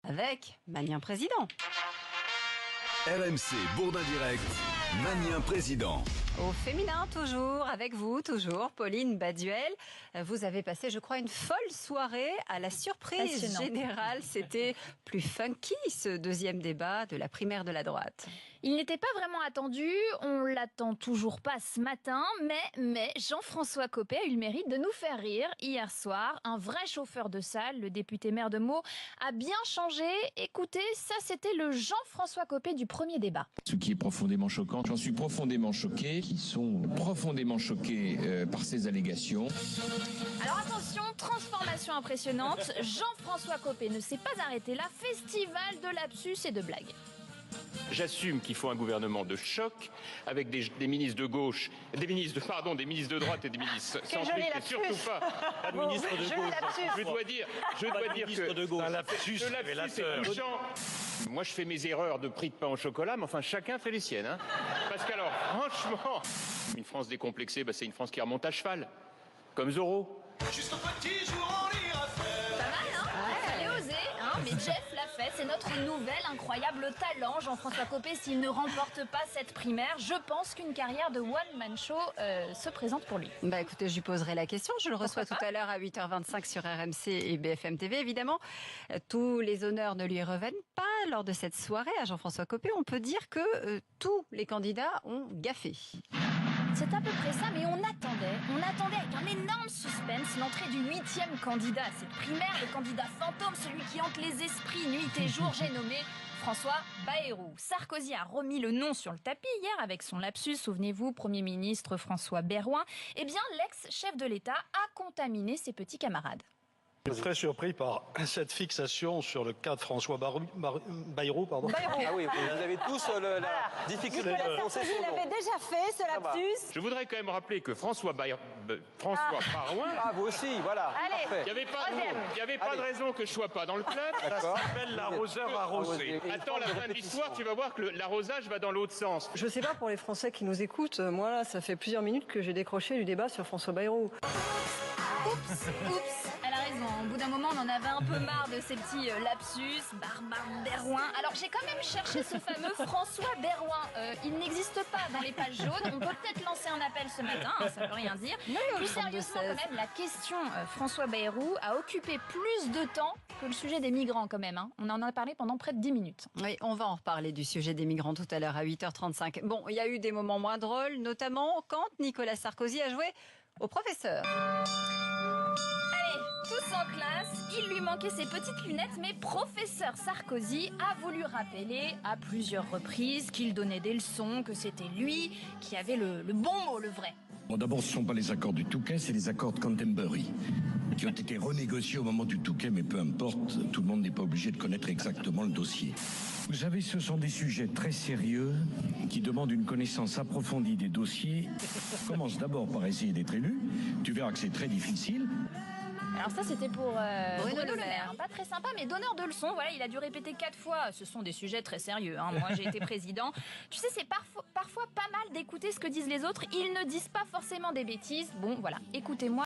avec Magnien Président. RMC Bourdin Direct, Magnien Président. Au féminin toujours, avec vous toujours, Pauline Baduel. Vous avez passé, je crois, une folle soirée à la surprise générale. C'était plus funky ce deuxième débat de la primaire de la droite. Il n'était pas vraiment attendu, on l'attend toujours pas ce matin, mais Jean-François Copé a eu le mérite de nous faire rire hier soir. Un vrai chauffeur de salle, le député maire de Meaux, a bien changé. Écoutez, ça c'était le Jean-François Copé du premier débat. Ce qui est profondément choquant, j'en suis profondément choqué, qui sont profondément choqués par ces allégations. Alors attention, transformation impressionnante, Jean-François Copé ne s'est pas arrêté là, festival de lapsus et de blagues. J'assume qu'il faut un gouvernement de choc avec des ministres de gauche, des ministres de droite et des ministres centristes, et surtout pas un ministre de gauche. Je dois dire que un lapsus est touchant. Moi, je fais mes erreurs de prix de pain au chocolat, mais enfin, chacun fait les siennes. Hein. Parce qu'alors, franchement, une France décomplexée, c'est une France qui remonte à cheval, comme Zorro. Jusqu'au petit jour, on ira faire. Pas mal, hein? Fallait oser, hein? Mais Jeff l'a fait, c'est notre nouvel incroyable talent, Jean-François Copé. S'il ne remporte pas cette primaire, je pense qu'une carrière de one-man show se présente pour lui. Bah écoutez, je lui poserai la question. Je le reçois tout à l'heure à 8h25 sur RMC et BFM TV, évidemment. Tous les honneurs ne lui reviennent pas lors de cette soirée à Jean-François Copé. On peut dire que tous les candidats ont gaffé. C'est à peu près ça, mais on attendait avec un énorme suspense l'entrée du 8e candidat à cette primaire, le candidat fantôme, celui qui hante les esprits nuit et jour, j'ai nommé François Bayrou. Sarkozy a remis le nom sur le tapis hier avec son lapsus, souvenez-vous, Premier ministre François Bayrou. Eh bien, l'ex-chef de l'État a contaminé ses petits camarades. Je suis très surpris par cette fixation sur le cas de François Bayrou. Ah oui, vous avez tous la difficulté à prononcer son nom. Il avait déjà fait ce lapsus. Je voudrais quand même rappeler que François Barouin, Ah, vous aussi, voilà. Allez, il n'y avait pas de raison que je sois pas dans le club. Ça s'appelle l'arroseur arrosé. Attends la fin de l'histoire, tu vas voir que l'arrosage va dans l'autre sens. Je sais pas pour les Français qui nous écoutent, moi là, ça fait plusieurs minutes que j'ai décroché du débat sur François Bayrou. Oups, elle a raison. Au bout d'un moment, on en avait un peu marre de ces petits lapsus, Barouin. Alors, j'ai quand même cherché ce fameux François Barouin. Il n'existe pas dans les pages jaunes. On peut peut-être lancer un appel ce matin, hein, ça veut rien dire. Plus sérieusement, quand même, la question François Bayrou a occupé plus de temps que le sujet des migrants, quand même. Hein. On en a parlé pendant près de 10 minutes. Oui, on va en reparler du sujet des migrants tout à l'heure à 8h35. Bon, il y a eu des moments moins drôles, notamment quand Nicolas Sarkozy a joué au professeur. Allez, tous en classe, il lui manquait ses petites lunettes, mais professeur Sarkozy a voulu rappeler à plusieurs reprises qu'il donnait des leçons, que c'était lui qui avait le bon mot, le vrai. Bon, d'abord, ce ne sont pas les accords du Touquet, c'est les accords de Canterbury, qui ont été renégociés au moment du Touquet, mais peu importe, tout le monde n'est pas obligé de connaître exactement le dossier. Vous savez, ce sont des sujets très sérieux qui demandent une connaissance approfondie des dossiers. Commence d'abord par essayer d'être élu, tu verras que c'est très difficile. Alors ça, c'était pour Bruno Le Maire. Pas très sympa, mais donneur de leçons. Voilà, il a dû répéter 4 fois. Ce sont des sujets très sérieux. Hein. Moi, j'ai été président. Tu sais, c'est parfois pas mal d'écouter ce que disent les autres. Ils ne disent pas forcément des bêtises. Bon, voilà, écoutez-moi.